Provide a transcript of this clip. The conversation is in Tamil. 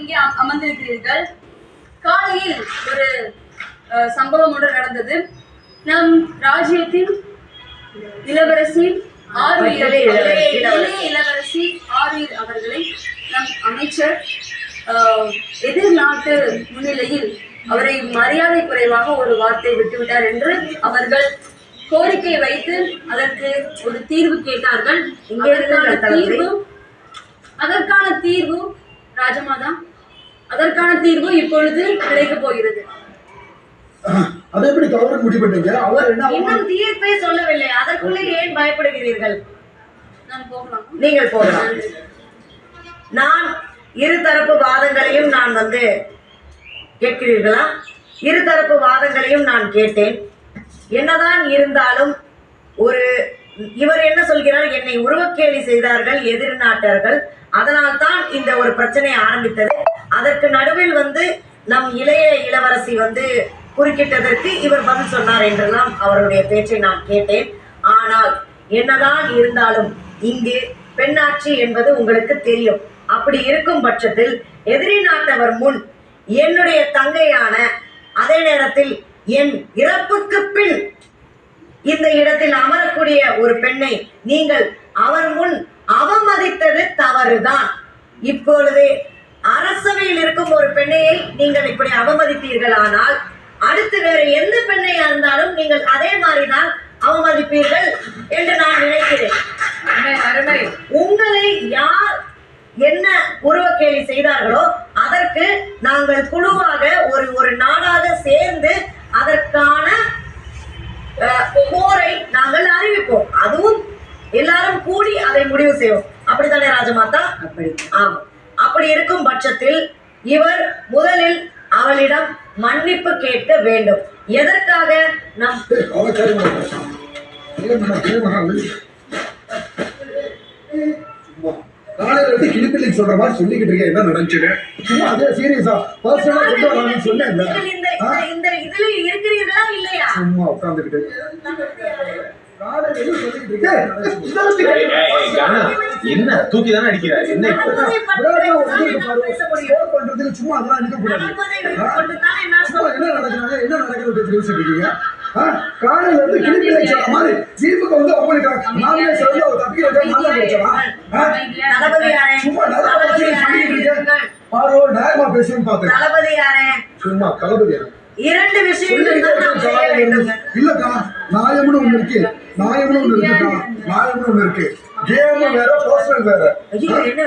இங்கே அமர்ந்திருக்கிறீர்கள். காலையில் ஒரு சம்பவம் ஒன்று நடந்தது. நம் ராஜ்யத்தின் இளவரசி இளவரசி ஆரியர் அவர்களை நம் அமைச்சர் எதிர் நாட்டு முன்னிலையில் அவரை மரியாதை குறைவாக ஒரு வார்த்தை விட்டுவிட்டார் என்று அவர்கள் கோரிக்கை வைத்து அதற்கு ஒரு தீர்வு கேட்டார்கள். அதற்கான தீர்வு ராஜமாதா, அதற்கான தீர்வு இப்பொழுது கிடைக்கப் போகிறது. அதை எப்படி கவர்மெண்ட் முடிவு பண்ணீங்க? அவர் என்ன இன்னும் தீர்ப்பே சொல்லவில்லை, அதற்குள்ளே ஏன் பயப்படுகிறீர்கள்? நீங்கள் போகலாம். நான் இருதரப்பு வாதங்களையும் நான் கேட்கிறீர்களா? இருதரப்பு வாதங்களையும் நான் கேட்டேன். என்னதான் இருந்தாலும் இவர் என்ன சொல்கிறார், என்னை உருவக்கேலி செய்தார்கள் எதிர் நாட்டர்கள், அதனால் தான் இந்த ஒரு பிரச்சனை ஆரம்பித்தது. அதற்கு நடுவில் நம் இளைய இளவரசி குறுக்கிட்டதற்கு இவர் பதில் சொன்னார் என்றெல்லாம் அவருடைய பேச்சை நான் கேட்டேன். ஆனால் என்னதான் இருந்தாலும் இங்கு பெண்ணாட்சி என்பது உங்களுக்கு தெரியும். அப்படி இருக்கும் பட்சத்தில் எதிரி நாட்டவர் முன் என்னுடைய தங்கையான, அதே நேரத்தில் என் இறப்புக்கு பின் இந்த இடத்தில் அமரக்கூடிய ஒரு பெண்ணை நீங்கள் அவர் முன் அவமதித்தது தவறுதான். இப்பொழுது அரசவையில் இருக்கும் ஒரு பெண்ணையை நீங்கள் இப்படி அவமதித்தீர்களானால் அடுத்து வேறு எந்த பெண்ணையா இருந்தாலும் நீங்கள் அதே மாதிரிதான் அவமதிப்பீர்கள் என்று நான் நினைக்கிறேன். உங்களை யார் என்ன உருவக்கேலி செய்தார்களோ அதற்கு நாங்கள் குழுவாக ஒரு நாடாக சேர்ந்து அதற்கான போரை நாங்கள் அறிவிப்போம். அதுவும் எல்லாரும் கூடி அதை முடிவு செய்வோம். அப்படித்தானே ராஜமாதா? அப்படி இருக்கும் பட்சத்தில் இவர் முதலில் அவளிடம் மன்னிப்பு கேட்க வேண்டும். எதற்காக? காலையில கிளிப்பிள்ளைக்கு சொல்ற மாதிரி சொல்லிக்கிட்டு இருக்கேன். என்ன நடந்துச்சு? சும்மா அதே சீரியஸா பர்சனலா சொன்னேன். இதுல இருக்கிறீர்களா இல்லையா? சும்மா உட்கார்ந்துக்கிட்டு என்ன தூக்கி தானே அடிக்கிறார்? என்ன பண்றதுல சும்மா அதெல்லாம் அடிக்க கூடாது. என்ன நடக்கிறது தெரிவிச்சுட்டு இருக்கீங்க? காலையில இருந்து கிளிப்பிள்ளை சொல்ற மாதிரி ஜீப்புக்கு அவங்களுக்கு நானே சொல்லி அவர் தப்பிக்க சும்மா பாரோ நியாயமா பேசுன்னு பார்த்தேன். சும்மா தளபதி இரண்டு விஷயங்கள் இல்லக்கா, நியாயம்னு ஒண்ணு இருக்கு, நியாயம்னு ஒண்ணு இருக்குக்கா, நியாயம்னு ஒண்ணு இருக்கு. கேம் வேற, பர்சனல் வேற. என்ன